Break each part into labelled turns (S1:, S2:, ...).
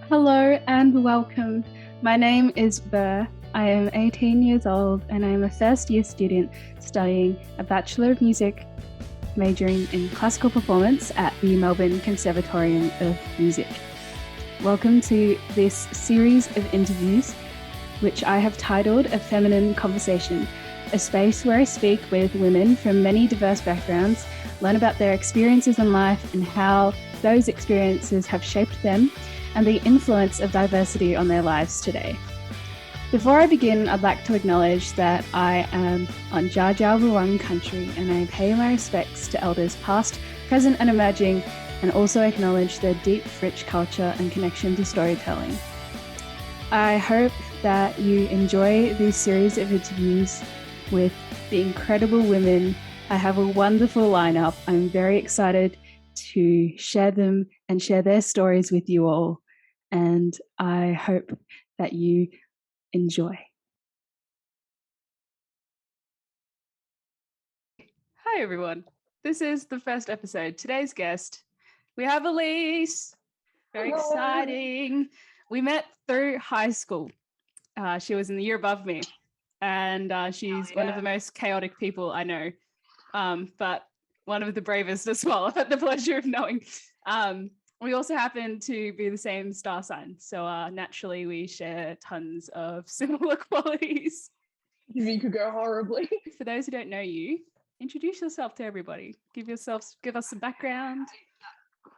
S1: Hello and welcome. My name is BER. I am 18 years old and I am a first year student studying a Bachelor of Music, majoring in classical performance at the Melbourne Conservatorium of Music. Welcome to this series of interviews, which I have titled A Feminine Conversation, a space where I speak with women from many diverse backgrounds, learn about their experiences in life and how those experiences have shaped them, and the influence of diversity on their lives today. Before I begin, I'd like to acknowledge that I am on Dja Dja Wurrung Country and I pay my respects to elders past, present and emerging, and also acknowledge their deep, rich culture and connection to storytelling. I hope that you enjoy this series of interviews with the incredible women. I have a wonderful lineup. I'm very excited to share them and share their stories with you all. And I hope that you enjoy. Hi, everyone. This is the first episode. Today's guest, we have Elise. Very exciting. We met through high school. She was in the year above me, and she's one of the most chaotic people I know, but one of the bravest as well. I've had the pleasure of knowing. We also happen to be the same star sign, so naturally we share tons of similar qualities.
S2: You could go horribly.
S1: For those who don't know you, introduce yourself to everybody. Give us some background.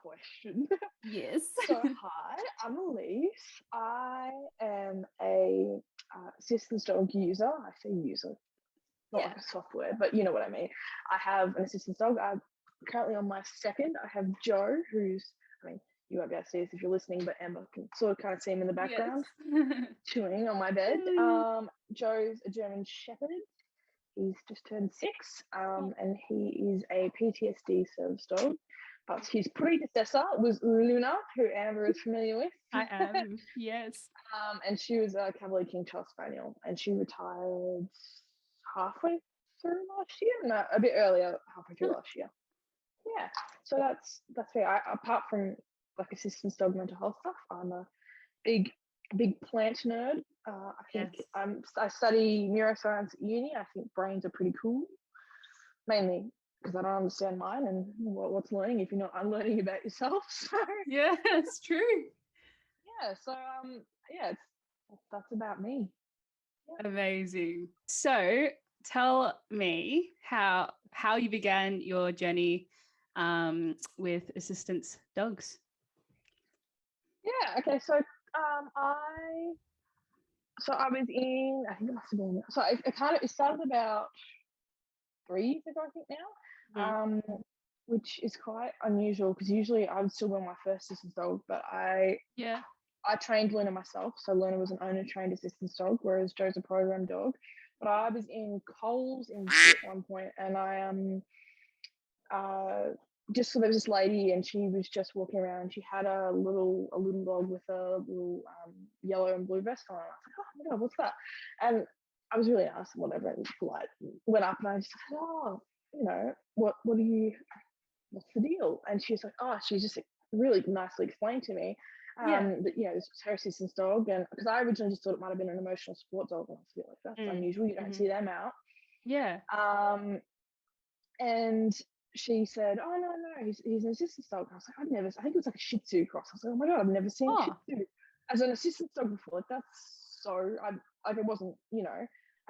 S2: Question.
S1: Yes.
S2: So hi, I'm Elise. I am a assistance dog user. I say user, not like a software, but you know what I mean. I have an assistance dog. I'm currently on my second. I have Joe, who's, you won't be able to see this if you're listening, but Amber can sort of kind of see him in the background, chewing on my bed. Joe's a German Shepherd. He's just turned 6, and he is a PTSD service dog. But his predecessor was Luna, who Amber is familiar with.
S1: I am, yes.
S2: And she was a Cavalier King Charles Spaniel, and she retired halfway through last year. No, a bit earlier, halfway through last year. Yeah, so that's fair. Apart from like assistance dog mental health stuff, I'm a big plant nerd. I think I study neuroscience at uni. I think brains are pretty cool, mainly because I don't understand mine and what's learning if you're not unlearning about yourself. So
S1: yeah, it's true.
S2: Yeah, so that's about me.
S1: Yeah. Amazing. So tell me how you began your journey with assistance dogs.
S2: Yeah. Okay. So I was in. I think it must have been. So it started about 3 years ago, I think now. Which is quite unusual because usually I would still be my first assistance dog, but I trained Luna myself. So Luna was an owner trained assistance dog, whereas Joe's a program dog. But I was in Coles in at one point, and just so there was this lady, and she was just walking around. And she had a little dog with a little yellow and blue vest on. And I was like, oh my god, what's that? And I was really nice and whatever, and polite. Went up and I just said, oh, what are you? What's the deal? And she's like, oh, she just really nicely explained to me that this was her assistance dog, and because I originally just thought it might have been an emotional support dog, and I was like, that's unusual. You don't see them out.
S1: Yeah.
S2: And she said, oh no, he's an assistance dog. And I was like, I think it was like a Shih Tzu cross. I was like, oh my god, I've never seen Shih Tzu as an assistance dog before. Like, that's so it wasn't,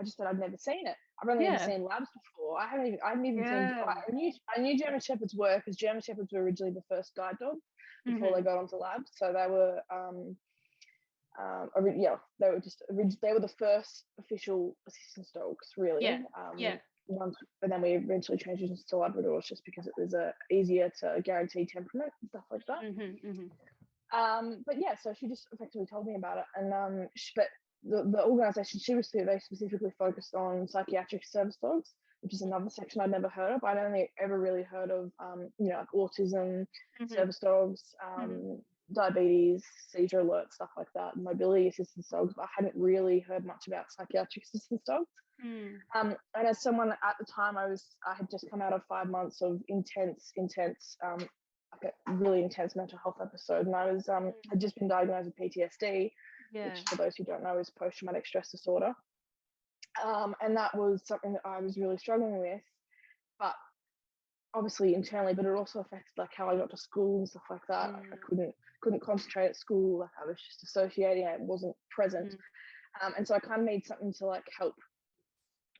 S2: I just said I'd never seen it. I've only ever seen labs before. I hadn't even seen. I knew German Shepherds were, because German Shepherds were originally the first guide dogs before they got onto labs. So they were, they were the first official assistance dogs, really. But then we eventually changed it to Labradors just because it was easier to guarantee temperament and stuff like that. But yeah, so she just effectively told me about it, and but the organisation she was through, they specifically focused on psychiatric service dogs, which is another section I'd never heard of. I'd only ever really heard of like autism service dogs, diabetes, seizure alert, stuff like that, mobility assistance dogs. But I hadn't really heard much about psychiatric assistance dogs. And as someone at the time, I had just come out of 5 months of intense like a really intense mental health episode, and I was had just been diagnosed with PTSD, which for those who don't know is post-traumatic stress disorder. And that was something that I was really struggling with, but obviously internally, but it also affected like how I got to school and stuff like that. Like, I couldn't concentrate at school. Like I was just dissociating. I wasn't present. And so I kind of need something to like help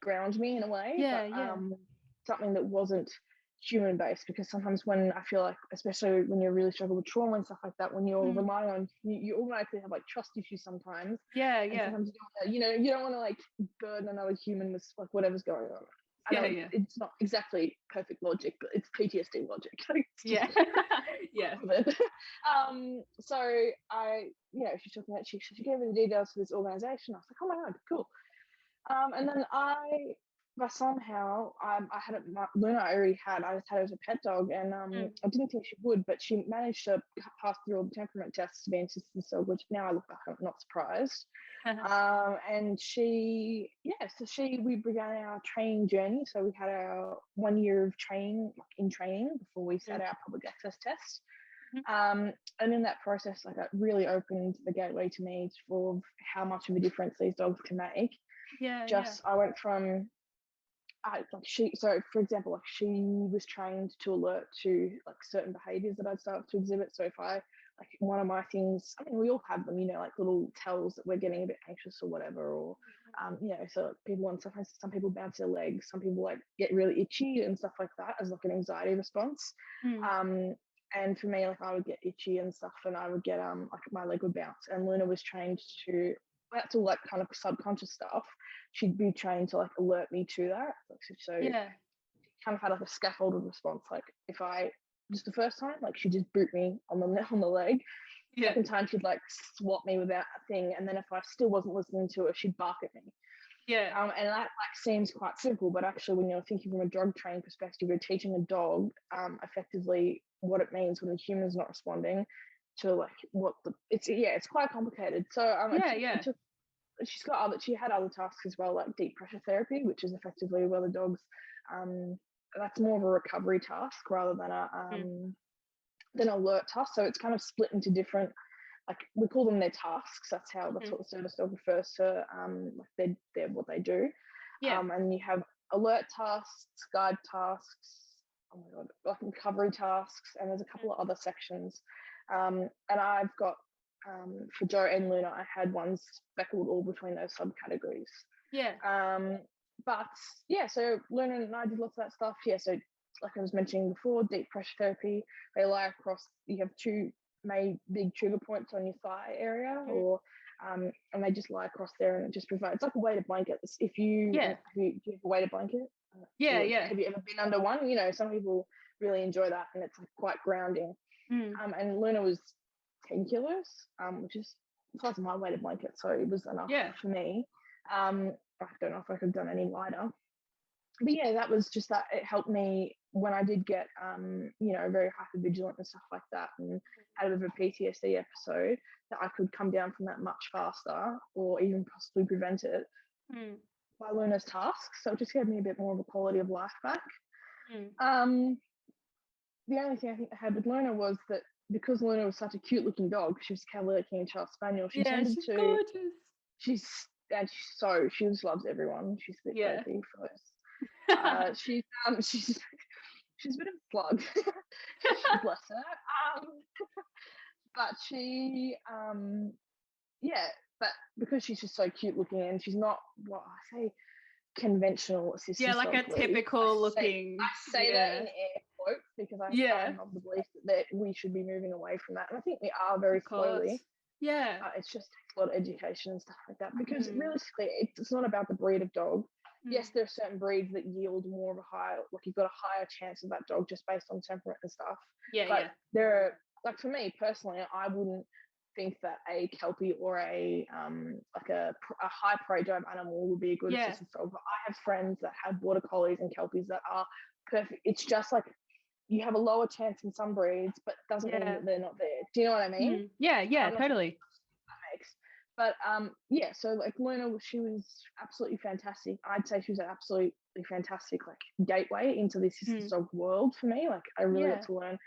S2: ground me in a way. Something that wasn't human based, because sometimes when I feel like, especially when you're really struggling with trauma and stuff like that, when you're relying on, you automatically have like trust issues sometimes. Sometimes you don't want to like burden another human with like whatever's going on. I know it's not exactly perfect logic, but it's PTSD logic. So I, she took me that she gave me the details for this organization. I was like, oh my god, cool. And then but somehow I had Luna. I just had her as a pet dog, and I didn't think she would, but she managed to pass through all the temperament tests to be an assistant dog, which now I look back, I'm not surprised. And we began our training journey. So we had our 1 year of training, like in training, before we sat our public access test. And in that process, like it really opened the gateway to me for how much of a difference these dogs can make. I went from for example, like she was trained to alert to like certain behaviors that I'd start to exhibit. So if I, like, one of my things, I mean, we all have them, like little tells that we're getting a bit anxious or whatever, or so people, and sometimes some people bounce their legs, some people like get really itchy and stuff like that as like an anxiety response. And for me, like I would get itchy and stuff, and I would get like my leg would bounce, and Luna was trained to, that's all like kind of subconscious stuff. She'd be trained to like alert me to that. She kind of had like a scaffolded response. Like if I just the first time, like she'd just boot me on the leg. Second time she'd like swat me without a thing, and then if I still wasn't listening to her, she'd bark at me. And that like seems quite simple, but actually when you're thinking from a dog training perspective, you're teaching a dog effectively what it means when the human's not responding to like it's quite complicated. So she had other tasks as well, like deep pressure therapy, which is effectively where the dogs that's more of a recovery task rather than alert task. So it's kind of split into different, like we call them their tasks. That's what the service dog refers to, like they're what they do. And you have alert tasks, guide tasks, oh my god, like recovery tasks, and there's a couple of other sections. And I've got for Joe and Luna, I had ones speckled all between those subcategories. So Luna and I did lots of that stuff. So like I was mentioning before, deep pressure therapy, they lie across, you have two big trigger points on your thigh area, or and they just lie across there, and it just provides, it's like a weighted blanket. If you do you have a weighted blanket? Have you ever been under one? Some people really enjoy that, and it's like quite grounding. And Luna was 10 kilos, which is the size of my weighted blanket, so it was enough for me. I don't know if I could have done any lighter, but that was just that. It helped me when I did get very hypervigilant and stuff like that, and had a bit of a PTSD episode, that I could come down from that much faster, or even possibly prevent it by Luna's tasks. So it just gave me a bit more of a quality of life back. The only thing I think I had with Luna was that because Luna was such a cute looking dog, she was Cavalier King Charles Spaniel, she tended to
S1: gorgeous.
S2: She just loves everyone. She's a bit crazy for us. She's a bit of a slug. Bless her. But she but because she's just so cute looking, and she's not what I say conventional assistant
S1: like a typical looking.
S2: I say that in air quotes because I'm of the belief that we should be moving away from that, and I think we are very slowly. It's just a lot of education and stuff like that, because realistically it's not about the breed of dog. Yes, there are certain breeds that yield more of a higher, like you've got a higher chance of that dog just based on temperament and stuff. But there are, like for me personally, I wouldn't think that a Kelpie or a high prey drive animal would be a good assistance dog. But I have friends that have border collies and Kelpies that are perfect. It's just like you have a lower chance in some breeds, but doesn't mean that they're not there. Do you know what I mean?
S1: Totally.
S2: But so like Luna, she was absolutely fantastic. I'd say she was an absolutely fantastic like gateway into the assistance dog world for me. Like I really got to learn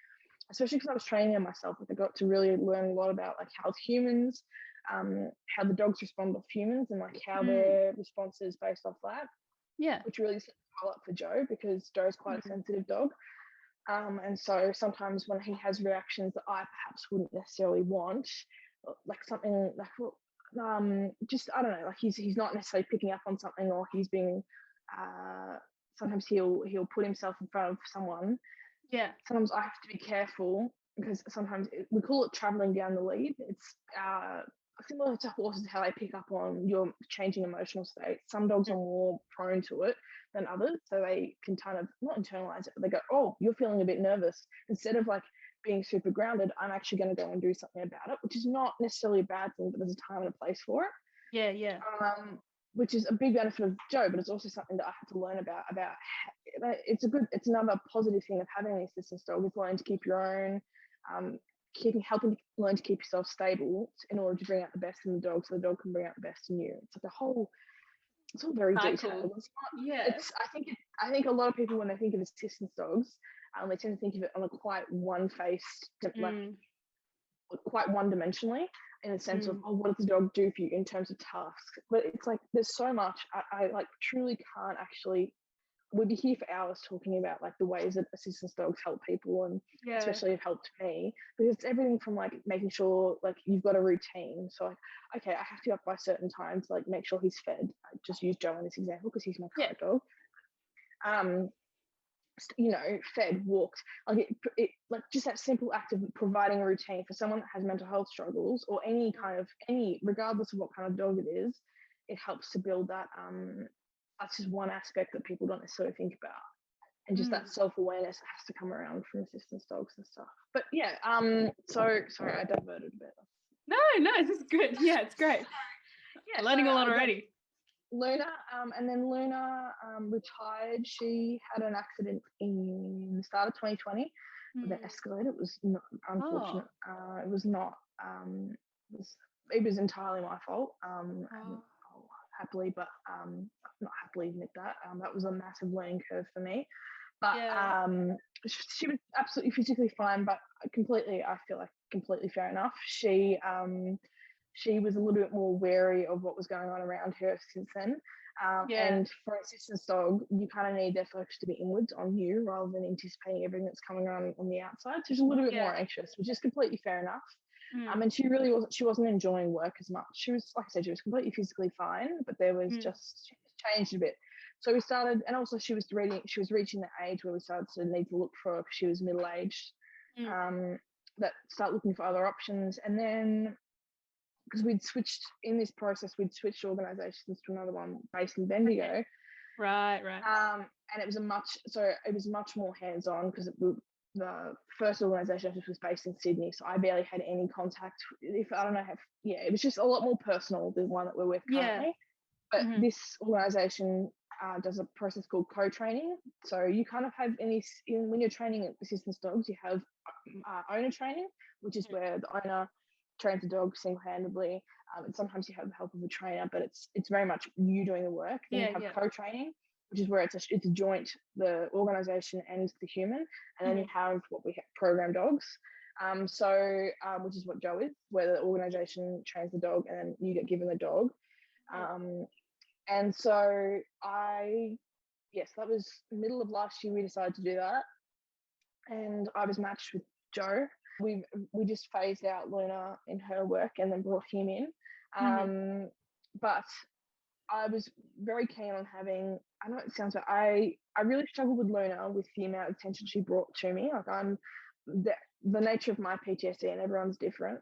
S2: especially because I was training them myself, like I got to really learn a lot about like how humans, how the dogs respond to humans, and like how their response is based off that.
S1: Yeah.
S2: Which really set the well up for Joe, because Joe's quite a sensitive dog. And so sometimes when he has reactions that I perhaps wouldn't necessarily want, like something like just I don't know, like he's not necessarily picking up on something, or he's being sometimes he'll put himself in front of someone.
S1: Yeah.
S2: Sometimes I have to be careful, because sometimes we call it traveling down the lead. It's similar to horses, how they pick up on your changing emotional state. Some dogs are more prone to it than others, so they can kind of not internalize it, but they go, oh, you're feeling a bit nervous. Instead of like being super grounded, I'm actually going to go and do something about it, which is not necessarily a bad thing, but there's a time and a place for it.
S1: Yeah.
S2: Which is a big benefit of Joe, but it's also something that I had to learn about it's another positive thing of having an assistance dog, is learning to keep your own, helping to learn to keep yourself stable in order to bring out the best in the dog, so the dog can bring out the best in you. It's like it's all very detailed. I think a lot of people, when they think of assistance dogs, they tend to think of it on a quite one-faced, like quite one-dimensionally, in the sense of, oh, what does the dog do for you in terms of tasks? But it's like there's so much. I like truly can't actually. We'd be here for hours talking about like the ways that assistance dogs help people, and especially have helped me, because it's everything from like making sure like you've got a routine. So like, okay, I have to be up by certain times to like make sure he's fed. I just use Joe in this example because he's my current dog. Fed, walked, like it like just that simple act of providing a routine for someone that has mental health struggles, or regardless of what kind of dog it is, it helps to build that. That's just one aspect that people don't necessarily think about, and just that self-awareness has to come around from assistance dogs and stuff. But yeah, so sorry, I diverted a bit.
S1: No, this is good. Yeah, it's great. Yeah, learning a lot already.
S2: Luna, and then Luna retired. She had an accident in the start of 2020 with an escalator. It was not unfortunate. It was not. It was entirely my fault. Happily, but not happily admit that. That was a massive learning curve for me. But she was absolutely physically fine, but I feel like completely fair enough. She was a little bit more wary of what was going on around her since then. And for an assistance dog, you kind of need their focus to be inwards on you, rather than anticipating everything that's coming on the outside. So she's a little bit more anxious, which is completely fair enough. And she really wasn't enjoying work as much. She was, like I said, she was completely physically fine, but there was she changed a bit. So we started, and also she was reaching the age where we started to need to look for her, because she was middle-aged, that start looking for other options. And then, because we'd switched organisations to another one based in Bendigo.
S1: Okay. Right.
S2: And it was much more hands-on, because the first organisation was based in Sydney, so I barely had any contact. It was just a lot more personal than the one that we're with currently. But this organisation does a process called co-training. So you kind of have when you're training assistance dogs, you have owner training, which is where the owner trains the dog single-handedly, and sometimes you have the help of a trainer, but it's very much you doing the work. Then you have co-training, which is where it's a joint, the organisation and the human, and then you have what we have program dogs. Which is what Joe is, where the organisation trains the dog and then you get given the dog. And so that was middle of last year we decided to do that, and I was matched with Joe. We just phased out Luna in her work and then brought him in. But I was very keen on having, I know it sounds bad, I really struggled with Luna with the amount of attention she brought to me. Like the nature of my PTSD, and everyone's different,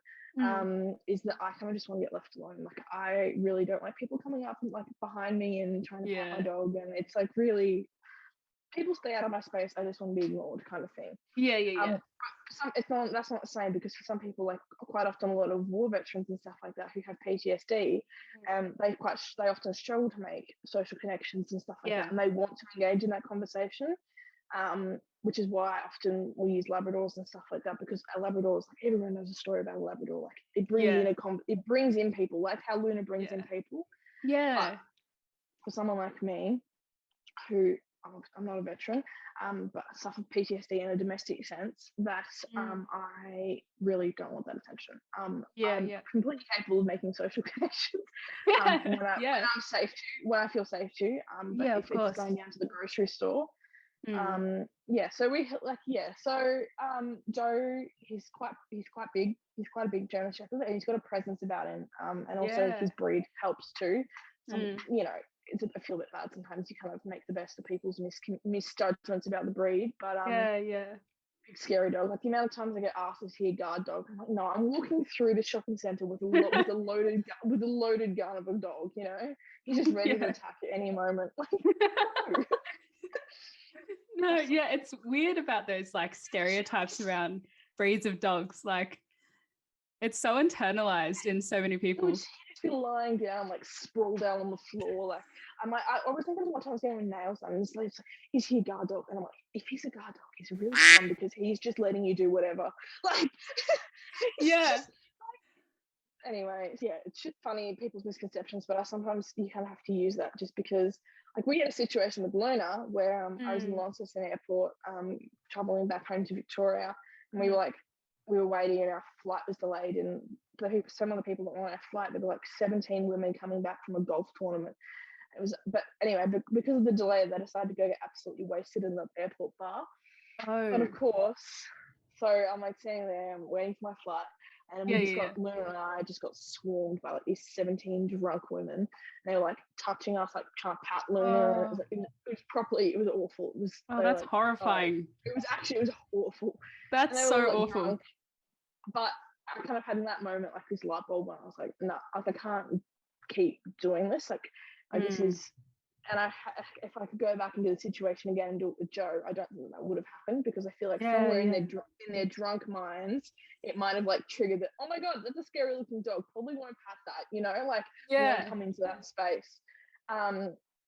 S2: is that I kind of just want to get left alone. Like I really don't like people coming up like behind me and trying to pat my dog, and it's like really, people stay out of my space, I just want to be ignored kind of thing. That's not the same, because for some people, like quite often a lot of war veterans and stuff like that who have PTSD, they often struggle to make social connections and stuff like that, and they want to engage in that conversation, which is why often we use Labradors and stuff like that, because a Labrador is like, everyone knows a story about a Labrador, like it brings in people, like how Luna brings in people. But for someone like me, who I'm not a veteran, but suffer PTSD in a domestic sense, that I really don't want that attention. I'm completely capable of making social connections when I'm safe to, when I feel safe to. But if it's going down to the grocery store, so we Joe, he's quite big. He's quite a big German Shepherd, and he's got a presence about him. And also his breed helps too. You know, I feel a bit bad sometimes. You kind of make the best of people's misjudgments about the breed, but big scary dog. Like the amount of times I get asked, "Is he a guard dog?" I'm like, no, I'm walking through the shopping centre with a loaded gun of a dog. You know, he's just ready to attack at any moment.
S1: No, it's weird about those like stereotypes around breeds of dogs. Like, it's so internalized in so many people.
S2: Just be lying down, like sprawled down on the floor. Like, I was thinking one time I was getting my nails done, and it's like, is he a guard dog? And I'm like, if he's a guard dog, he's really fun because he's just letting you do whatever. Like, anyway, it's just funny, people's misconceptions, but sometimes you kind of have to use that just because, like, we had a situation with Luna where I was in Launceston Airport, travelling back home to Victoria, and we were waiting and our flight was delayed, and some of the people that were on our flight, there were like 17 women coming back from a golf tournament. But because of the delay, they decided to go get absolutely wasted in the airport bar. And of course, so I'm like standing there, I'm waiting for my flight, and Luna and I just got swarmed by like these 17 drunk women. And they were like touching us, like trying to pat Luna. It was awful. It was
S1: that's horrifying.
S2: It was awful.
S1: That's so awful. Drunk.
S2: But I kind of had in that moment like this light bulb, and I was like, no, like I can't keep doing this. Like this is, and if I could go back into the situation again and do it with Joe, I don't think that would have happened, because I feel like somewhere in their drunk minds, it might have like triggered that. Oh my God, that's a scary looking dog. Probably won't pat that, you know, like won't come into that space.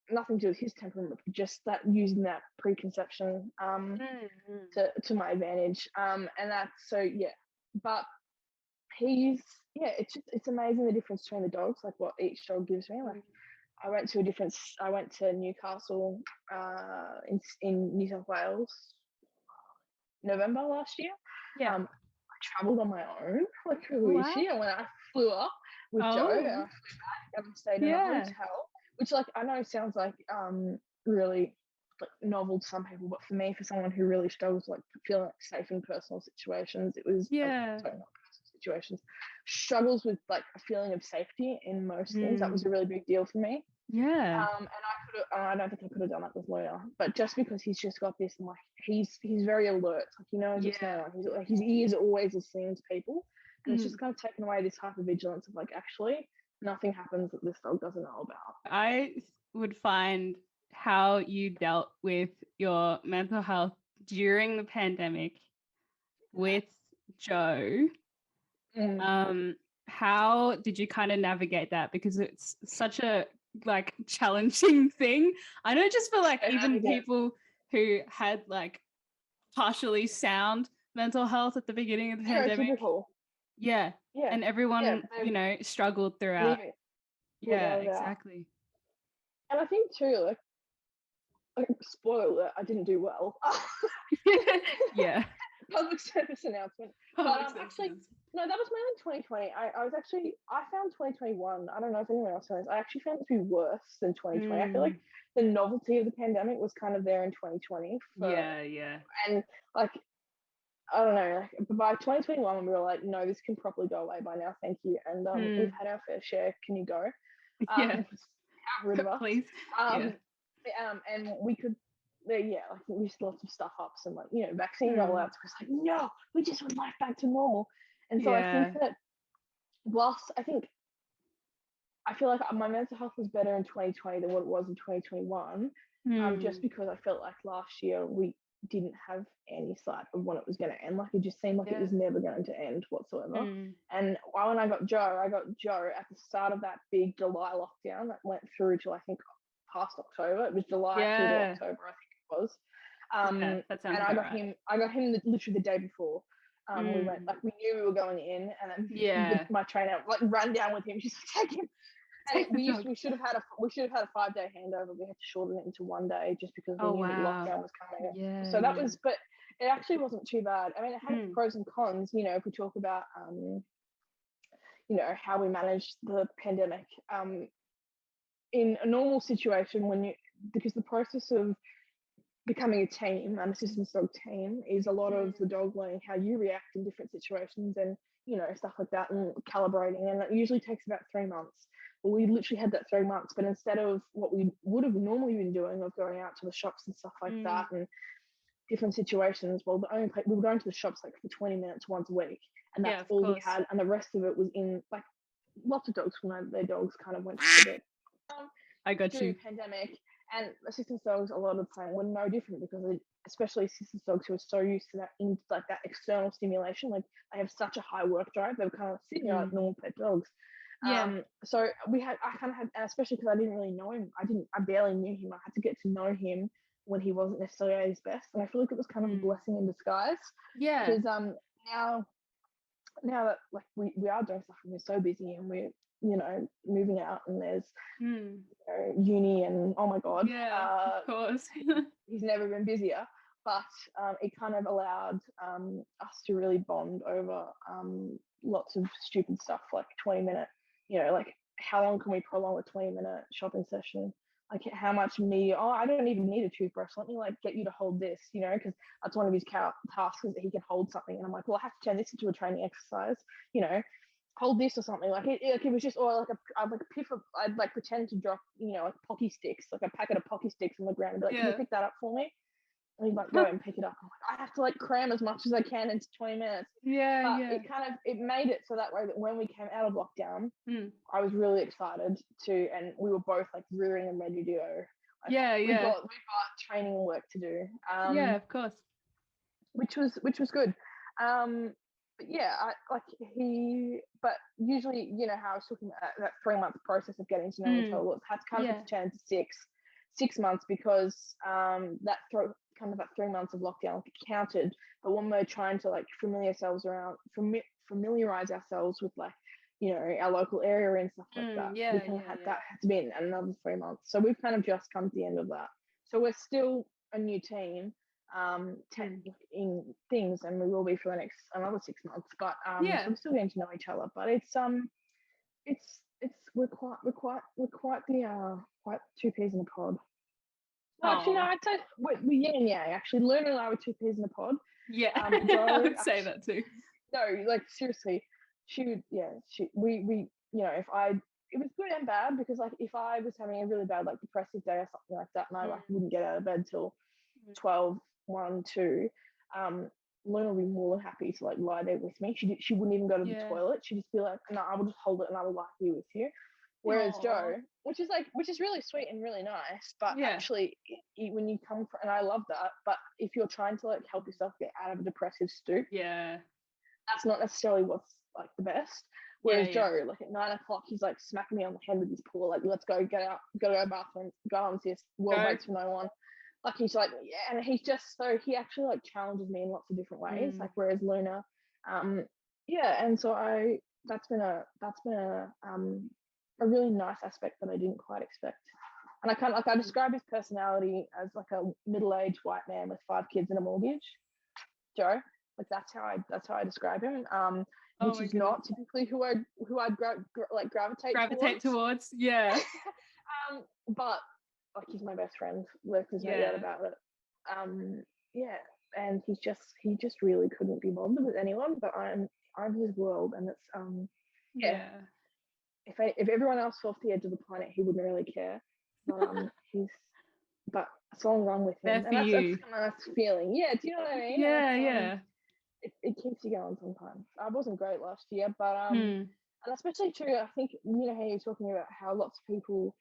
S2: Nothing to do with his temperament, but just that using that preconception to my advantage. And that's but it's amazing the difference between the dogs, like what each dog gives me. Like I went to Newcastle in New South Wales November last year. I travelled on my own, like who is she? And when I flew up with Joe, and I flew back and stayed in a hotel, which like I know sounds like really like novel to some people, but for me, for someone who really struggles like feeling like safe in personal situations, it was not personal situations, struggles with like a feeling of safety in most things. That was a really big deal for me. And I don't think I could have done that with Luna, but just because he's just got this, like he's very alert, like he knows what's going on. He's like, his ears are always listening to people, and it's just kind of taken away this hypervigilance of like, actually nothing happens that this dog doesn't know about.
S1: I would find how you dealt with your mental health during the pandemic with Joe. How did you kind of navigate that? Because it's such a like challenging thing. I know, just for like even people who had like partially sound mental health at the beginning of the pandemic. And everyone you know struggled throughout. Exactly.
S2: And I think too, like spoiler, I didn't do well. Public service announcement. Actually, no, that was mainly 2020. I found 2021, I don't know if anyone else knows, I actually found it to be worse than 2020. I feel like the novelty of the pandemic was kind of there in 2020. And like, I don't know, like, by 2021 we were like, no, this can properly go away by now, thank you. And we've had our fair share. Can you go? Get rid of us, please. And we could. Like we used lots of stuff ups and like, you know, vaccine rollouts, was like, no, we just want life back to normal. And so I think that whilst I feel like my mental health was better in 2020 than what it was in 2021, just because I felt like last year we didn't have any sight of when it was going to end. Like it just seemed like it was never going to end whatsoever. And when I got Joe at the start of that big July lockdown that went through to I think past October. It was July through to October, I think it was.
S1: That sounds
S2: and I got him literally the day before. We went, like we knew we were going in, and then my trainer like ran down with him. She's like, take him. we should have had a 5-day handover. We had to shorten it into 1 day just because we knew that lockdown was coming.
S1: Yeah.
S2: So that was, but it actually wasn't too bad. I mean, it had its pros and cons. You know, if we talk about you know, how we managed the pandemic. In a normal situation, because the process of becoming a team, an assistance dog team, is a lot of the dog learning how you react in different situations and, you know, stuff like that, and calibrating. And it usually takes about 3 months. Well, we literally had that 3 months, but instead of what we would have normally been doing of going out to the shops and stuff like that and different situations, well, we were going to the shops like for 20 minutes once a week, and that's all we had, and the rest of it was in, like, lots of dogs from their dogs kind of went to bed.
S1: I got
S2: during
S1: you.
S2: the pandemic, and assistance dogs a lot of the time were no different, because especially assistance dogs who are so used to that, like that external stimulation, like they have such a high work drive, they were kind of sitting there like normal pet dogs. So I kind of had, especially because I didn't really know him, I barely knew him. I had to get to know him when he wasn't necessarily at his best, and I feel like it was kind of a blessing in disguise. Because now that, like, we are doing stuff and we're so busy, and we're, you know, moving out, and there's you know, uni, and oh my god,
S1: of course.
S2: he's never been busier, but it kind of allowed us to really bond over lots of stupid stuff, like 20-minute, you know, like how long can we prolong a 20-minute shopping session, like how much media, I don't even need a toothbrush, let me like get you to hold this, you know, because that's one of his tasks, is that he can hold something, and I'm like, well, I have to turn this into a training exercise, you know, hold this or something. Like it was just, or like I'd like pretend to drop, you know, like pocky sticks, like a packet of pocky sticks on the ground, and be like, can you pick that up for me? And he'd like go and pick it up. I'm like, I have to like cram as much as I can into 20 minutes. It made it so that way that when we came out of lockdown, I was really excited and we were both like rearing and ready to go. Like, we've got training and work to do.
S1: Of course.
S2: Which was good. But yeah, but usually, you know, how I was talking about that 3-month process of getting to know each other, it had to kind of turn to 6 months, because that 3 months of lockdown counted. But when we're trying to like familiarize ourselves with, like, you know, our local area and stuff like that, we kind of that had to be in another 3 months. So we've kind of just come to the end of that. So we're still a new team. In things, and we will be for the next another 6 months, but so we're still getting to know each other, but it's we're quite the quite two peas in a pod. Well, actually, no, I'd say we're yin and yang. Actually, Luna and I were two peas in a pod.
S1: I would say that too.
S2: No, like seriously, we you know, it was good and bad, because like if I was having a really bad like depressive day or something like that, and I like wouldn't get out of bed till 12, 1, 2, Luna would be more than happy to like lie there with me. She wouldn't even go to the toilet. She'd just be like, no, I will just hold it and I will lie here with you. Whereas Joe, which is really sweet and really nice, but actually when you come from, and I love that, but if you're trying to like help yourself get out of a depressive stoop, that's not necessarily what's like the best. Whereas Joe, like at 9 o'clock, he's like smacking me on the head with his paw, like, let's go, get out, gotta go bathroom, go home, sis, world waits for no one. Like he's like, and he's just, so he actually like challenges me in lots of different ways. Like whereas Luna, and so that's been a really nice aspect that I didn't quite expect. And I describe his personality as like a middle-aged white man with 5 kids and a mortgage. Joe, like that's how I describe him. Which is not typically who I'd gravitate towards.
S1: Yeah.
S2: But like he's my best friend. There's no doubt about it. And he just really couldn't be bothered with anyone. But I'm his world, and it's If everyone else fell off the edge of the planet, he wouldn't really care. But it's all wrong with him.
S1: That's a
S2: nice feeling. Yeah, do you know what I mean?
S1: Yeah.
S2: It keeps you going sometimes. I wasn't great last year, but and especially too, I think, you know how you're talking about how lots of people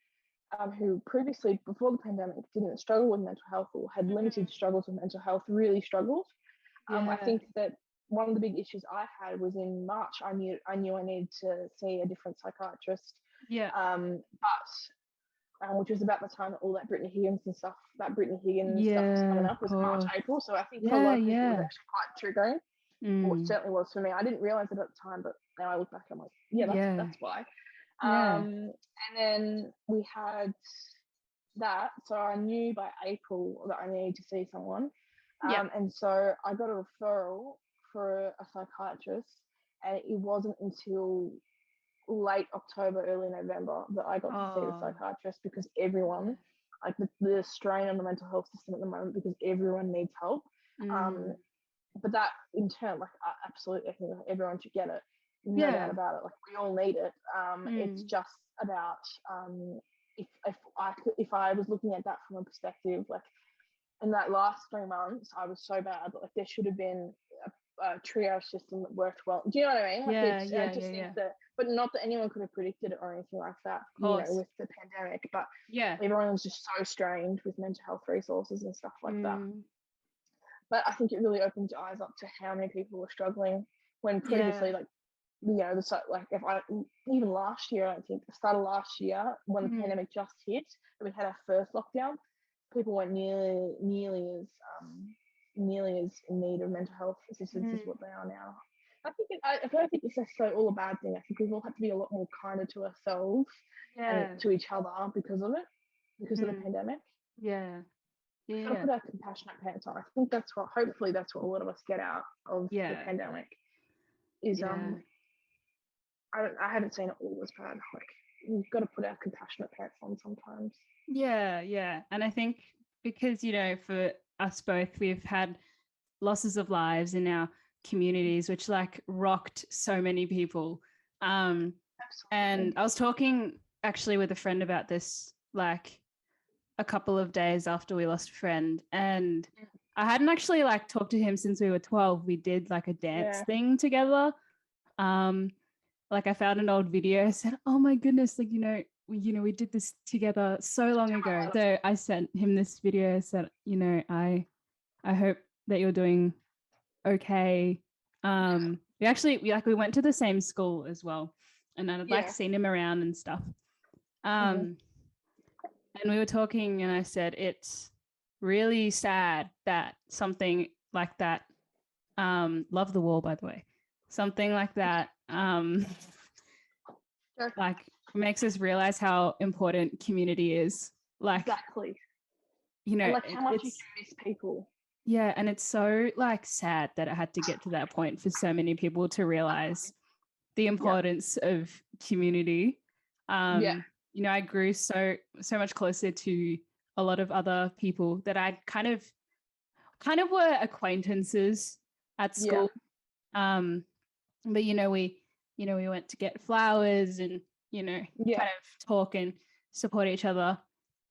S2: who previously, before the pandemic, didn't struggle with mental health or had limited struggles with mental health really struggled. I think that one of the big issues I had was in March. I knew I needed to see a different psychiatrist. Which was about the time that all that Brittany Higgins stuff was coming up, was March, April. So I think for a lot of people it was actually quite triggering. Or it certainly was for me. I didn't realise it at the time, but now I look back and I'm like, that's why. And then we had that, so I knew by April that I needed to see someone. And so I got a referral for a psychiatrist, and it wasn't until late October, early November that I got to see the psychiatrist, because everyone, like the strain on the mental health system at the moment, because everyone needs help. But that in turn, like, absolutely, I think everyone should get it. No doubt about it. Like, we all need it. It's just about if I was looking at that from a perspective, like, in that last 3 months, I was so bad that, like, there should have been a triage system that worked well. Do you know what I mean? Like, I just think that, but not that anyone could have predicted it or anything like that, you know, with the pandemic. But everyone was just so strained with mental health resources and stuff like that. But I think it really opened your eyes up to how many people were struggling when previously, like, you know, like, even last year, I think the start of last year, when the pandemic just hit, and we had our first lockdown, people weren't nearly as in need of mental health assistance as what they are now. I don't think it's necessarily all a bad thing. I think we've all had to be a lot more kinder to ourselves and to each other because of it, because of the pandemic. Gotta put our compassionate pants on. I think that's what, hopefully that's what a lot of us get out of the pandemic is I haven't seen it all as bad. Like, we've got to put our compassionate pants on sometimes.
S1: And I think because, you know, for us both, we've had losses of lives in our communities, which, like, rocked so many people. And I was talking actually with a friend about this, like, a couple of days after we lost a friend, and I hadn't actually, like, talked to him since we were 12. We did, like, a dance thing together. Like, I found an old video, said, oh my goodness, like, we did this together so long ago. So I sent him this video, said, you know, I hope that you're doing okay. We went to the same school as well, and I'd like seen him around and stuff. And we were talking, and I said, it's really sad that something like that, love the wall, by the way, something like that, like, makes us realize how important community is. Like,
S2: exactly.
S1: You know,
S2: and, like, how much you can miss people.
S1: Yeah, and it's so, like, sad that it had to get to that point for so many people to realize the importance of community. You know, I grew so much closer to a lot of other people that I kind of were acquaintances at school. But we went to get flowers and kind of talk and support each other.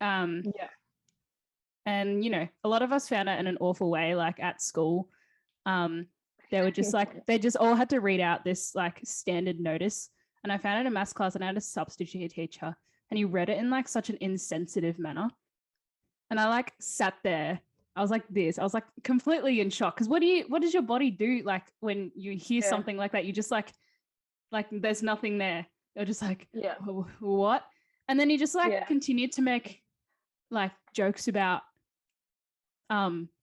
S1: And a lot of us found out in an awful way, like, at school. They were just like, they just all had to read out this, like, standard notice. And I found it in maths class, and I had a substitute teacher, and he read it in, like, such an insensitive manner. And I, like, sat there. I was like this. I was, like, completely in shock. Because what does your body do, like, when you hear something like that? You just, like there's nothing there. You're just like, what? And then he just, like, continued to make, like, jokes about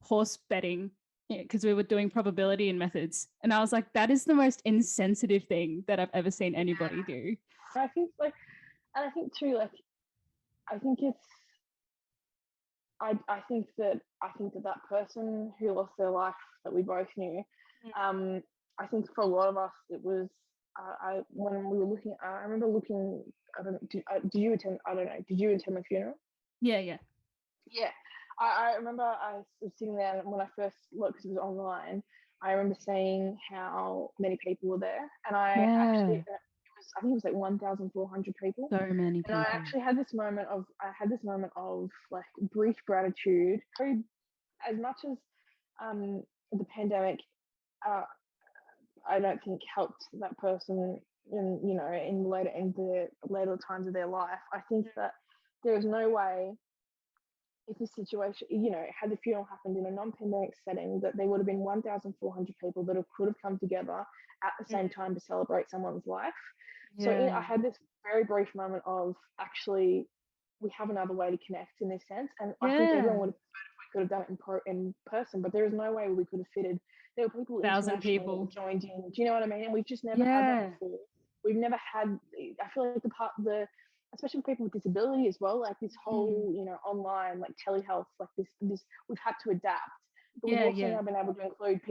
S1: horse betting, because we were doing probability and methods. And I was like, that is the most insensitive thing that I've ever seen anybody do.
S2: I think, like, and I think too, like, I think that person who lost their life that we both knew, I think for a lot of us it was when we were looking, I remember looking, I don't know, did you attend, I don't know, did you attend my funeral?
S1: Yeah.
S2: I remember I was sitting there, and when I first looked, because it was online, I remember seeing how many people were there, and I think it was like 1,400 people.
S1: So many people.
S2: And I actually had this moment of like, brief gratitude. As much as the pandemic, I don't think helped that person in the later times of their life. I think that there is no way, if the situation, had the funeral happened in a non-pandemic setting, that there would have been 1,400 people that could have come together at the same time to celebrate someone's life. So I had this very brief moment of, actually, we have another way to connect in this sense. And I think everyone would have preferred if we could have done it in person, but there is no way we could have fitted. There were people
S1: 1,000 people
S2: that joined in. Do you know what I mean? And we've just never had that before. we've never had, I feel like especially people with disability as well, like this whole, online, like telehealth, like this, we've had to adapt. But we've also now been able to include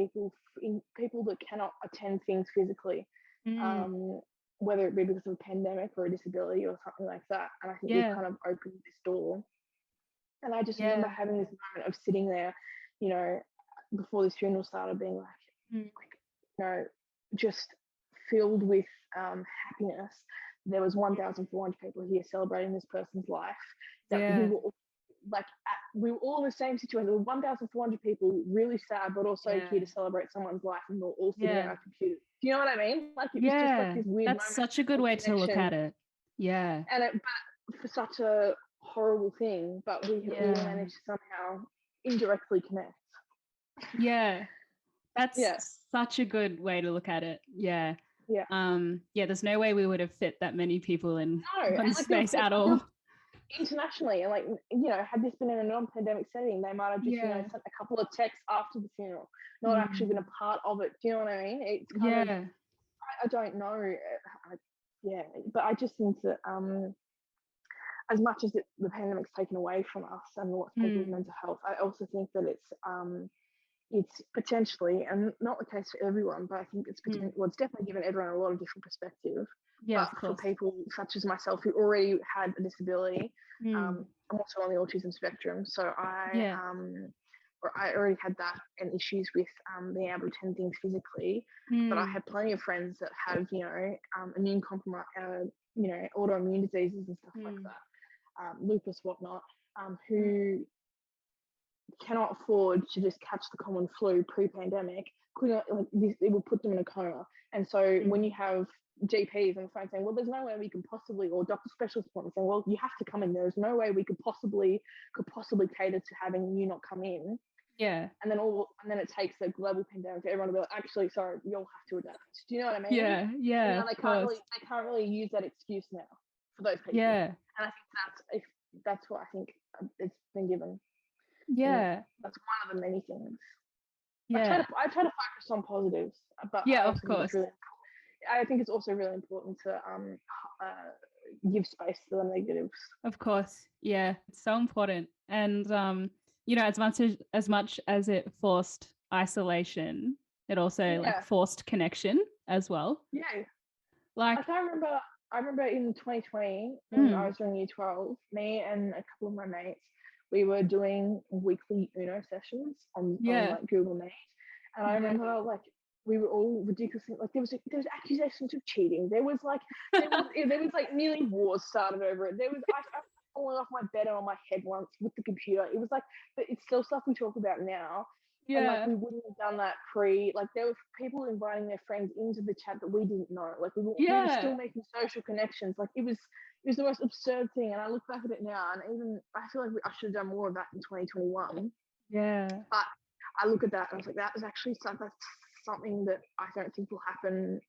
S2: people that cannot attend things physically, whether it be because of a pandemic or a disability or something like that. And I think we've kind of opened this door. And I just remember having this moment of sitting there, before this funeral started, being like, just filled with happiness. There was 1,400 people here celebrating this person's life. That we were all, we were all in the same situation. There were 1,400 people, really sad, but also here to celebrate someone's life, and we were all sitting at our computers. Do you know what I mean? Like, it was just like this weird moment.
S1: That's such a good way to look at it. Yeah.
S2: And but for such a horrible thing, but we had all managed to somehow indirectly connect.
S1: Yeah. That's such a good way to look at it. Yeah. Yeah. There's no way we would have fit that many people in one space at all.
S2: Internationally, and had this been in a non-pandemic setting, they might have just sent a couple of texts after the funeral, not actually been a part of it. Do you know what I mean? It's kind of, I don't know. But I just think that as much as the pandemic's taken away from us and lots of people's mental health, I also think that it's potentially, and not the case for everyone, but I think it's it's definitely given everyone a lot of different perspective.
S1: Yeah,
S2: but for people such as myself who already had a disability, I'm also on the autism spectrum, so I already had that and issues with being able to attend things physically. But I had plenty of friends that have immune compromise, autoimmune diseases and stuff like that, lupus, whatnot, who cannot afford to just catch the common flu pre-pandemic. It will put them in a coma. And so when you have GPs on the phone saying, well, there's no way we can possibly, or doctor specialist appointments saying, well, you have to come in, there's no way we could possibly cater to having you not come in.
S1: Yeah.
S2: And then it takes a global pandemic for everyone to be like, actually, sorry, you'll have to adapt. Do you know what I mean?
S1: Yeah, yeah.
S2: They can't really use that excuse now for those people.
S1: Yeah.
S2: And I think that's what I think it's been given.
S1: Yeah.
S2: That's one of the many things.
S1: Yeah.
S2: I try to focus on positives, but
S1: of course.
S2: I think it's also really important to give space to the negatives.
S1: Of course. Yeah. It's so important. And as much as it forced isolation, it also forced connection as well.
S2: Yeah.
S1: Like
S2: I remember in 2020 when I was doing year 12, me and a couple of my mates, we were doing weekly Uno sessions on Google Meet, and I remember we were all ridiculously there was accusations of cheating. There was nearly wars started over it. There was I falling off my bed and on my head once with the computer. It was but it's still stuff we talk about now.
S1: Yeah.
S2: And we wouldn't have done that there were people inviting their friends into the chat that we didn't know. We were still making social connections. It was the most absurd thing. And I look back at it now, and even I feel like I should have done more of that in 2021.
S1: Yeah.
S2: But I look at that and I was like, that is actually something that I don't think will happen.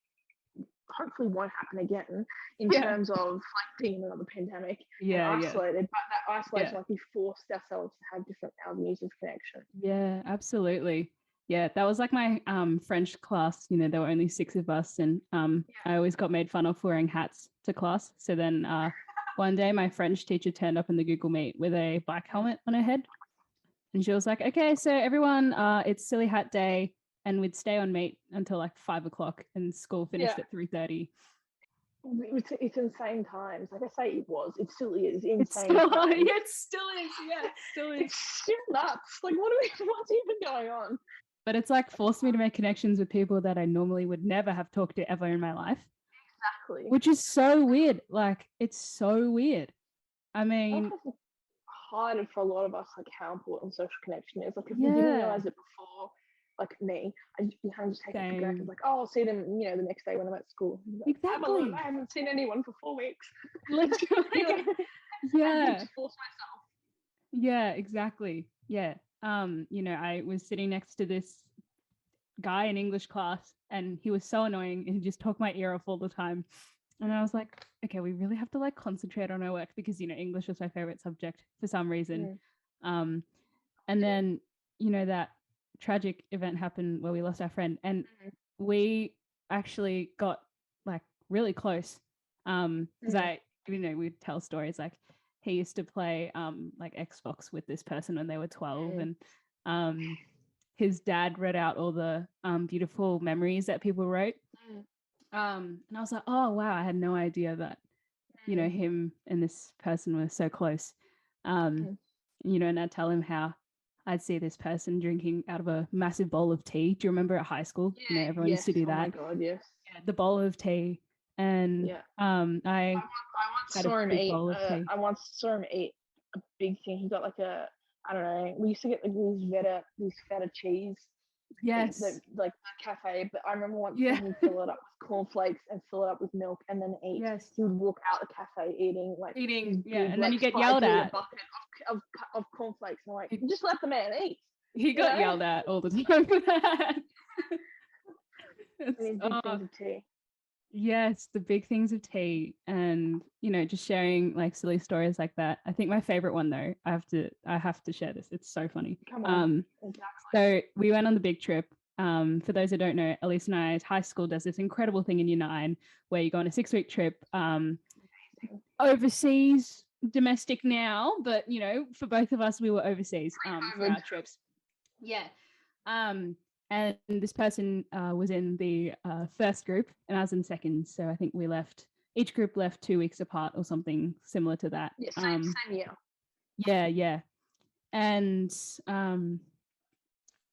S2: Hopefully won't happen again in terms of being in another pandemic and isolated. But that isolation, we forced ourselves to have different avenues of connection.
S1: Yeah, absolutely. Yeah, that was my French class. There were only 6 of us, and I always got made fun of for wearing hats to class. So then one day my French teacher turned up in the Google Meet with a bike helmet on her head, and she was like, "Okay, so everyone, it's silly hat day." And we'd stay on Meet until 5 o'clock, and school finished at 3:30.
S2: It's insane times. I say it was. It still is insane.
S1: It still is. Yeah, it still is.
S2: It's still nuts. What's even going on?
S1: But it's forced me to make connections with people that I normally would never have talked to ever in my life.
S2: Exactly.
S1: Which is so weird. It's so weird. I mean,
S2: highlighted for a lot of us how important social connection is. If you didn't realize it before, me, you kind of just take it for granted. I'll see them, the next day when I'm at school.
S1: Exactly.
S2: I haven't seen anyone for 4 weeks.
S1: Literally.
S2: I just force myself.
S1: Yeah, exactly. Yeah. I was sitting next to this guy in English class, and he was so annoying, and he just talked my ear off all the time. And I was like, okay, we really have to concentrate on our work, because English is my favorite subject for some reason. And then that tragic event happened where we lost our friend, and we actually got really close. Because we'd tell stories like he used to play like Xbox with this person when they were 12, and his dad read out all the beautiful memories that people wrote. And I was like, oh wow, I had no idea that him and this person were so close. And I'd tell him how I'd see this person drinking out of a massive bowl of tea. Do you remember at high school? Everyone used to do that.
S2: Oh my God, yes.
S1: Yeah, the bowl of tea. And I
S2: once saw him eat. I once saw him eat a big thing. He got like I don't know. We used to get these feta cheese.
S1: Yes.
S2: Like the cafe. But I remember once seeing him fill it up with cornflakes and fill it up with milk and then eat.
S1: Yes.
S2: He would walk out the cafe eating.
S1: And then you get yelled at.
S2: A bucket of cornflakes. And I'm like, just let the man eat.
S1: He got yelled at all the time for that.
S2: Big things of tea.
S1: Yes, the big things of tea, and just sharing like silly stories like that. I think my favorite one though, I have to share this. It's so funny.
S2: Come on.
S1: Exactly. So we went on the big trip. For those who don't know, Elise and I's high school does this incredible thing in year 9 where you go on a 6-week trip overseas, domestic now, but for both of us we were overseas for our trips. And this person was in the first group and I was in second. So I think each group left 2 weeks apart or something similar to that.
S2: Yeah, same year.
S1: Yeah. And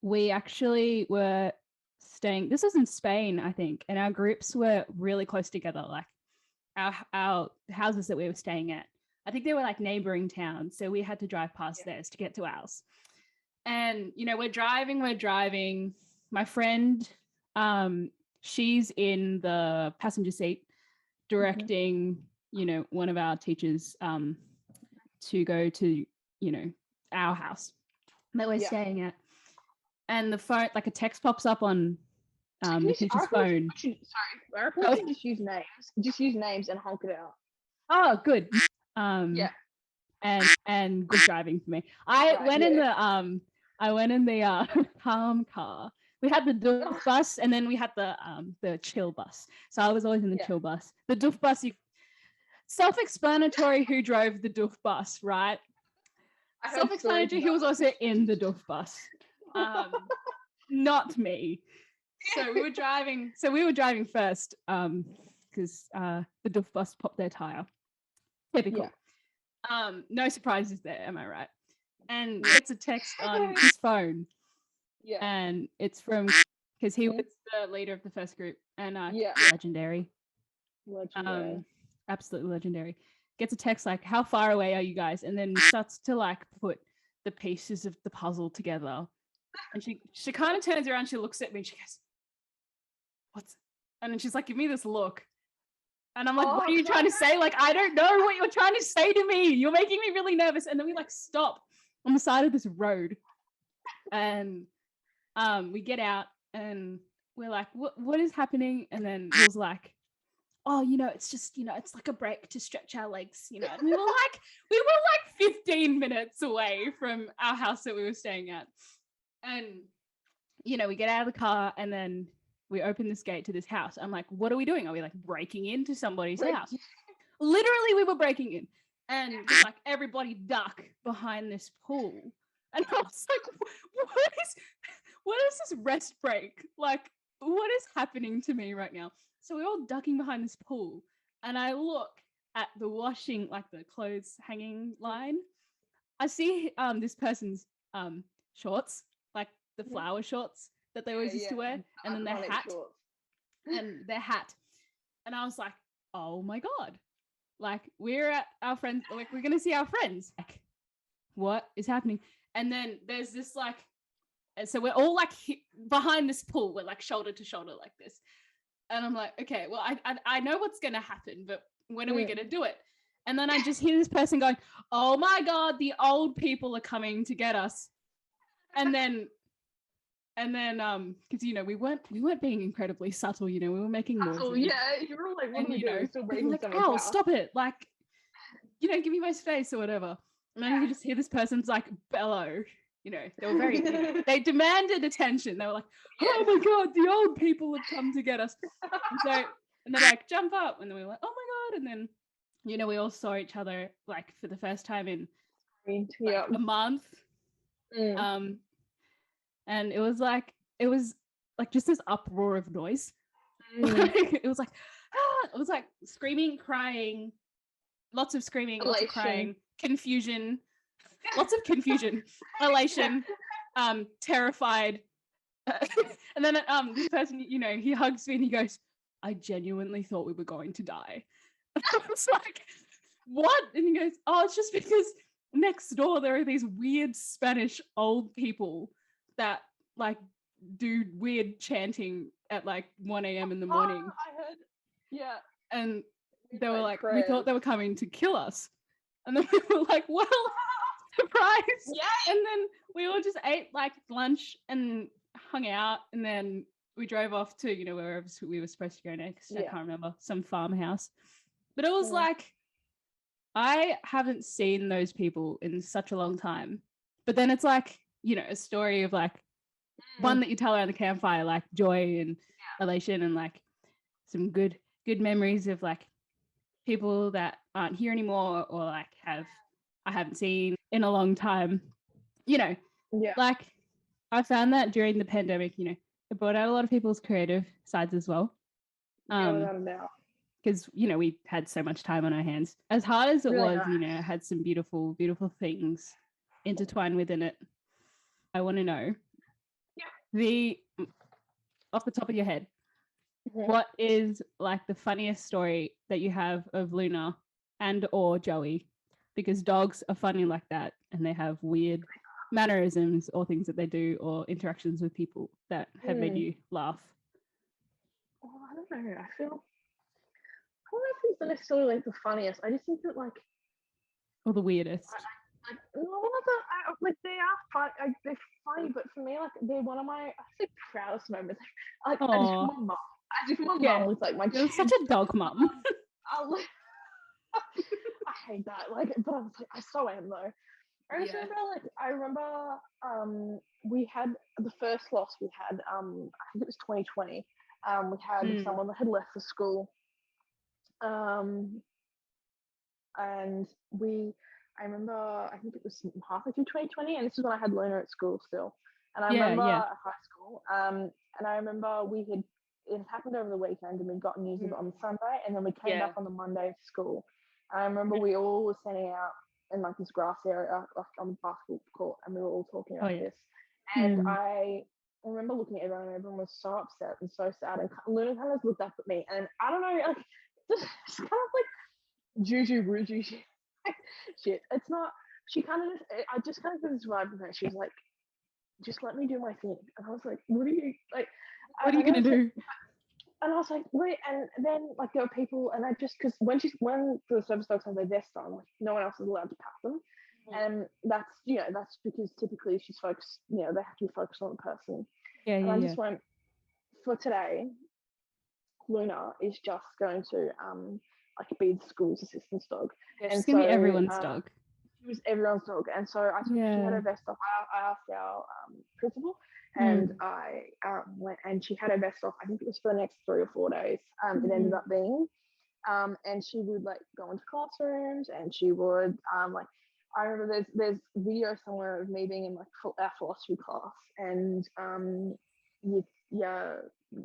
S1: we actually were staying, this was in Spain, I think, and our groups were really close together, like our houses that we were staying at. I think they were like neighboring towns. So we had to drive past theirs to get to ours. And, we're driving. My friend, she's in the passenger seat directing, one of our teachers to go to, our house that we're staying at. And the phone, like a text pops up on the teacher's phone.
S2: I reckon just use names. Just use names and honk it out.
S1: Oh, good. And good driving for me. I went in the calm car. We had the doof bus and then we had the chill bus. So I was always in the chill bus. The doof bus, self-explanatory who drove the doof bus, right? Self-explanatory who was also in the doof bus. Not me. So we were driving first because the doof bus popped their tire. Typical. No surprises there, am I right? And gets a text on his phone. Yeah. And it's from, because he was the leader of the first group and legendary. Absolutely legendary. Gets a text like, how far away are you guys? And then starts to like put the pieces of the puzzle together. And she kind of turns around, she looks at me and she goes, what's, and then she's like, give me this look. And I'm like, what are you trying to say? Like, I don't know what you're trying to say to me. You're making me really nervous. And then we like stop on the side of this road. And we get out and we're like, what is happening? And then he was like, oh, it's just, it's like a break to stretch our legs, And we were like 15 minutes away from our house that we were staying at. And, we get out of the car and then we open this gate to this house. I'm like, what are we doing? Are we like breaking into somebody's house? Literally, we were breaking in. And it's like, everybody duck behind this pool. And I was like, what is this rest break? Like, what is happening to me right now? So we're all ducking behind this pool. And I look at the washing, like the clothes hanging line. I see this person's shorts, like the flower shorts that they always used to wear. And then their hat. And their hat. And I was like, oh my God. Like, we're at our friends, like, we're going to see our friends. Like, what is happening? And then there's this, like, so we're all, like, behind this pool. We're, like, shoulder to shoulder like this. And I'm like, okay, well, I know what's going to happen, but when are we going to do it? And then I just hear this person going, oh, my God, the old people are coming to get us. And then, because, we weren't being incredibly subtle, we were making noise.
S2: Oh, yeah, you were like, what are we doing? Still breaking
S1: like, oh, stop it. Like, give me my space or whatever. And then you just hear this person's like bellow, they were very, they demanded attention. They were like, oh my God, the old people have come to get us. And so And then like jump up, and then we were like, oh my God. And then, you know, we all saw each other like for the first time in like, a month. And it was like just this uproar of noise. It was like screaming, crying, lots of screaming, lots of crying, confusion, lots of confusion, elation, terrified. And then this person, you know, he hugs me and he goes, I genuinely thought we were going to die. I was like, what? And he goes, oh, it's just because next door there are these weird Spanish old people that like do weird chanting at like 1 a.m. in the morning.
S2: I heard, yeah.
S1: And they were like, we thought they were coming to kill us. And then we were like, well, surprise.
S2: Yeah.
S1: And then we all just ate like lunch and hung out. And then we drove off to, you know, wherever we were supposed to go next. I can't remember, some farmhouse. But it was like, I haven't seen those people in such a long time. But then it's like, you know, a story of like one that you tell around the campfire, like joy and elation and like some good memories of like people that aren't here anymore or like I haven't seen in a long time. You know, like I found that during the pandemic, you know, it brought out a lot of people's creative sides as well. Because, you know, we had so much time on our hands. As hard as it was, you know, it had some beautiful, beautiful things intertwined within it. I want to know, off the top of your head, what is like the funniest story that you have of Luna and or Joey? Because dogs are funny like that and they have weird mannerisms or things that they do or interactions with people that have made you laugh.
S2: Oh, I don't know. I don't know if it's necessarily like the funniest. I just think that like,
S1: or the weirdest.
S2: Like they are fun. They're funny, but for me, like they're one of my proudest moments. Like as if my mum was like my.
S1: You're such a dog mum.
S2: I hate that. Like, but I was like, I so am though. I remember we had the first loss we had. I think it was 2020. We had someone that had left the school. And I remember, I think it was halfway through 2020, and this is when I had Luna at school still. And I remember at high school, and I remember it happened over the weekend, and we'd gotten news of it on Sunday, and then we came back on the Monday to school. And I remember we all were standing out in like this grass area, like on the basketball court, and we were all talking about this. And I remember looking at everyone, and everyone was so upset and so sad. And Luna kind of looked up at me, and I don't know, like just kind of like juju wuju shit. It's not. She kind of I just kind of got this vibe from her. She was like, "Just let me do my thing," and I was like, "What are you like?
S1: What are you gonna do?"
S2: And I was like, "Wait!" And then like there were people, and I just because when the service dogs have their vests on, like no one else is allowed to pat them, and that's because typically she's focused. They have to be focused on the person. And I just went for today. Luna is just going to like be the school's assistant's dog.
S1: And she's gonna be everyone's dog.
S2: She was everyone's dog, and so she had her vest off. I asked our principal, and I went, and she had her vest off. I think it was for the next 3 or 4 days. It ended up being, and she would like go into classrooms, and she would like. I remember there's video somewhere of me being in like our philosophy class, and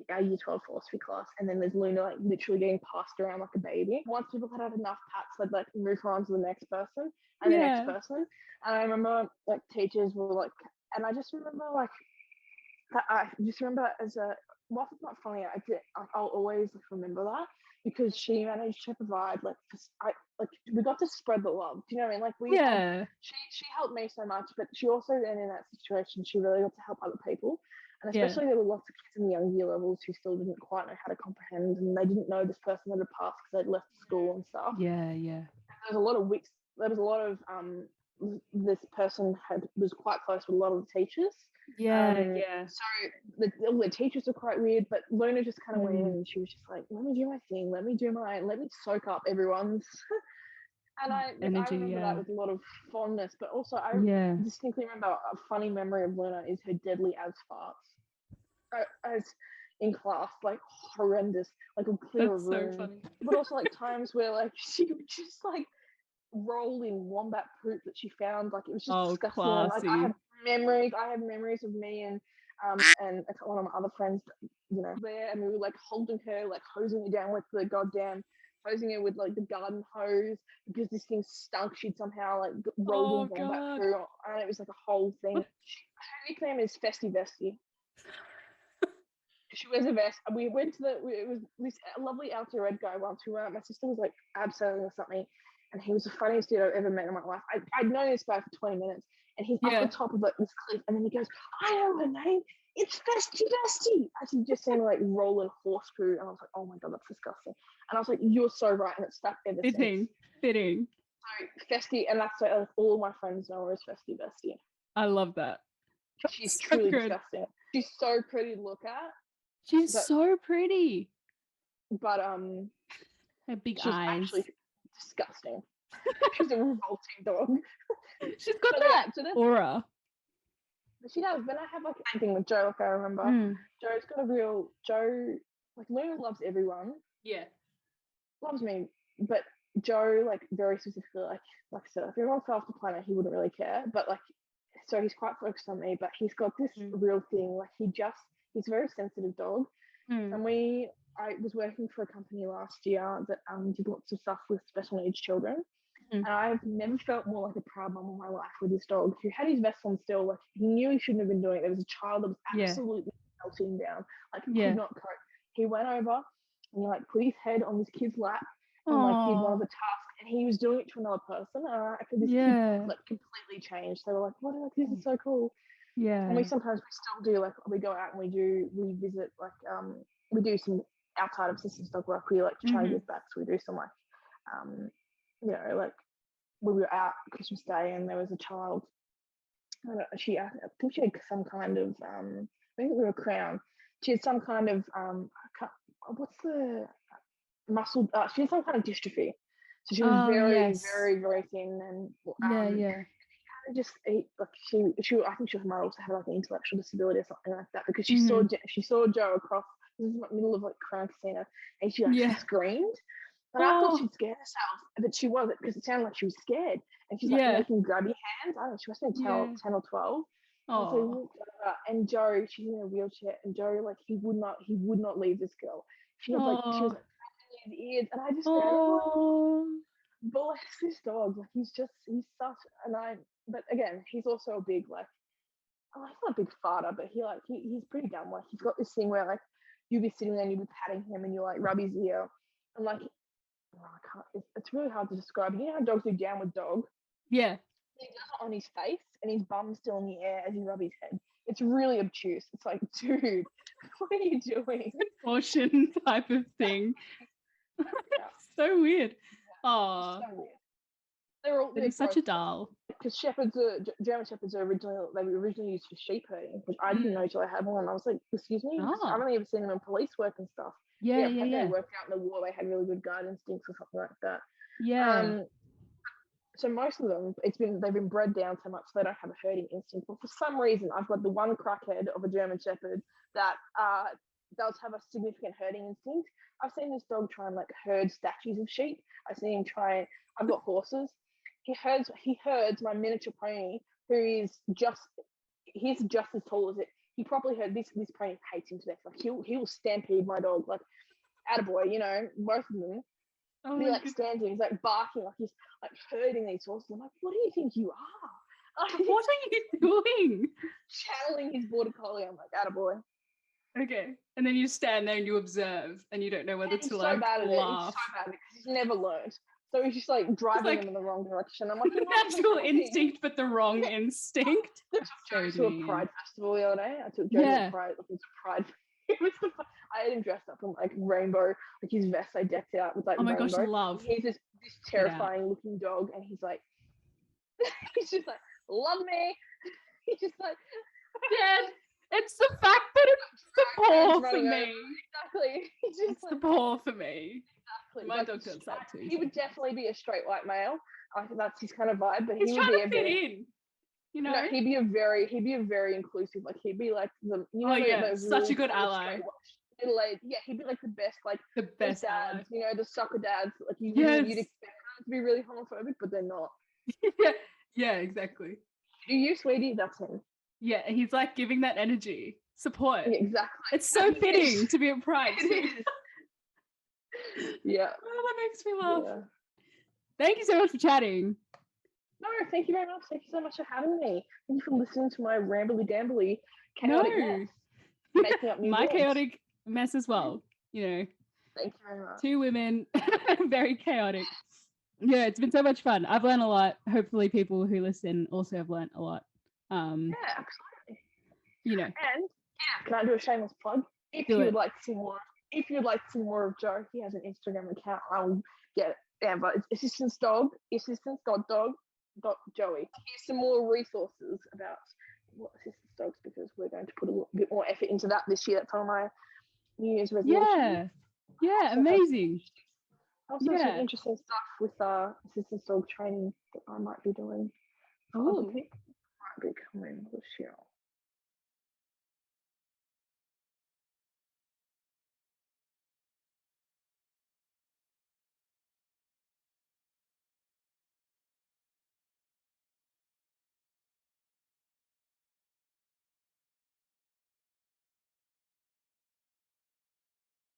S2: our year 12 philosophy class, and then there's Luna like literally getting passed around like a baby. Once people had enough pats, they'd like move her on to the next person and the next person. And I remember like teachers were like, and I just remember like, as a, whilst it's not funny, I'll always like remember that because she managed to provide we got to spread the love. Do you know what I mean? Like she helped me so much, but she also then in that situation she really got to help other people. And especially there were lots of kids in the young year levels who still didn't quite know how to comprehend, and they didn't know this person had passed because they'd left school and stuff.
S1: Yeah.
S2: There was a lot of this person was quite close with a lot of the teachers. So all the teachers were quite weird, but Luna just kind of went in and she was just like, let me do my thing, let me soak up everyone's. And I remember that with a lot of fondness, but also I distinctly remember a funny memory of Luna is her deadly as farts. As in class, like horrendous, like a clear
S1: That's
S2: room.
S1: so funny.
S2: But also like times where like she would just like roll in wombat poop that she found. Like it was just disgusting. And, like I have memories of me and one of my other friends, you know, there, and we were like holding her, like hosing her down with the goddamn hosing her with like the garden hose because this thing stunk. She'd somehow like rolled in wombat poo, and it was like a whole thing. Her nickname is Festy Vesty. She wears a vest. And we went to it was this lovely outdoor red guy once who my sister was like abseiling or something, and he was the funniest dude I've ever met in my life. I'd known this guy for 20 minutes, and he's up the top of like this cliff, and then he goes, I know her name, it's Festy Vesty. As he just seemed like rolling horse poo, and I was like, oh my god, that's disgusting. And I was like, you're so right, and it's stuck ever since.
S1: Fitting.
S2: So Festy, and that's like all of my friends know her as Festy Vesty.
S1: I love that.
S2: She's truly disgusting. She's so pretty to look at.
S1: She's so pretty.
S2: But
S1: her big
S2: she's
S1: eyes.
S2: Actually disgusting. She's a revolting dog.
S1: She's got that aura.
S2: She does. Then I have like anything with Joe, like I remember. Joe's got Joe, like Luna loves everyone.
S1: Yeah.
S2: Loves me. But Joe, like very specifically, like I said, if everyone fell off the planet, he wouldn't really care. But like, so he's quite focused on me, but he's got this real thing. Like he's a very sensitive dog. And I was working for a company last year that did lots of stuff with special needs children. And I've never felt more like a proud mum in my life with this dog who had his vest on still. Like he knew he shouldn't have been doing it. There was a child that was absolutely melting down. Like could not cope. He went over and he like put his head on this kid's lap and like did one of the tasks, and he was doing it to another person. And this kid like completely changed. They were like, "What? Like, this is so cool." Yeah. And we still do like we go out and we visit like we do some outside of assistance dog work. We like to try and give back. So we do some like you know, like we were out Christmas Day and there was a child. I think she had some kind of I think we were a crown. She had some kind of what's the muscle? She had some kind of dystrophy. So she was very, very thin and just like she I think she might also have like an intellectual disability or something like that, because she saw Joe across this is the middle of like Crown Casino, and she screamed. And I thought she'd scare herself, but she wasn't, because it sounded like she was scared. And she's like making grubby hands. I don't know, she must have been 10 or 12. So we walked over, and Joe, she's in a wheelchair, and Joe, like, he would not leave this girl. She was like his ears, and I just bless this dog. Like he's such but again, he's also a big like, he's not a big farter, but he's pretty dumb. Like he's got this thing where like you'll be sitting there and you'll be patting him and you like rub his ear, and like it's really hard to describe. You know how dogs do downward dog? Yeah. He does it on his face and his bum's still in the air as he rubs his head. It's really obtuse. It's like, dude, what are you doing?
S1: Caution type of thing. So weird. Oh, so weird. They're such a doll.
S2: Because German shepherds are originally used for sheep herding, which I didn't know till I had one. I was like, excuse me, I've only ever seen them in police work and stuff. They worked out in the war. They had really good guard instincts or something like that. Yeah. So most of them, they've been bred down so much so they don't have a herding instinct. But for some reason, I've got the one crackhead of a German shepherd that does have a significant herding instinct. I've seen this dog try and like herd statues of sheep. I've seen him try. I've got horses. He herds my miniature pony, who is he's just as tall as it. He probably heard this pony hates him to death. Like he'll stampede my dog. Like, attaboy, you know, both of them. He like stands there, he's like barking, like he's like herding these horses. I'm like, what do you think you are?
S1: Like, what are you doing?
S2: Channeling his border collie. I'm like, attaboy.
S1: Okay, and then you stand there and you observe, and you don't know whether to like laugh.
S2: He's so bad at it because he's never learned. So he's just like driving him in the wrong direction. I'm like,
S1: natural instinct, but the wrong instinct.
S2: I took Joe to a pride festival the other day. I took Joe to a pride. I had him dressed up in like rainbow, like his vest. I decked it out with like rainbow.
S1: Oh my gosh, love.
S2: He's this terrifying looking dog, and he's like, he's just like, love me. He's just like,
S1: Dad. It's the fact that it's the paw for me.
S2: Exactly.
S1: It's the paw for me. Exactly. My dog does that too.
S2: He would definitely be a straight white male. I think that's his kind of vibe. But
S1: he's
S2: he would
S1: trying to fit in. You know,
S2: he'd be a very inclusive. Like he'd be like the. You know,
S1: such a good ally.
S2: middle-aged. Yeah, he'd be like the best dads,
S1: ally.
S2: you know, the soccer dads. Like you'd expect them to be really homophobic, but they're not.
S1: Yeah, exactly.
S2: Do you, sweetie? That's him.
S1: Yeah, he's like giving that energy, support.
S2: Yeah, exactly.
S1: It's so fitting to be a pride.
S2: Yeah.
S1: Oh, that makes me laugh.
S2: Yeah.
S1: Thank you so much for chatting.
S2: No, thank you very much. Thank you so much for having me. Thank you for listening to my rambly-dambly chaotic mess. Making up new
S1: my
S2: words.
S1: Chaotic mess as well, you know.
S2: Thank you very much. 2
S1: women, very chaotic. Yeah, it's been so much fun. I've learned a lot. Hopefully people who listen also have learned a lot.
S2: Yeah, absolutely.
S1: You know.
S2: And can I do a shameless plug? If you'd like to see more of Joe, he has an Instagram account. I'll get it. Amber, it's assistance.dog. Joey. Here's some more resources about what assistance dogs, because we're going to put a little bit more effort into that this year. That's on my New Year's resolution.
S1: Yeah, amazing.
S2: Also, some interesting stuff with assistance dog training that I might be doing.
S1: Oh,
S2: might be coming this year.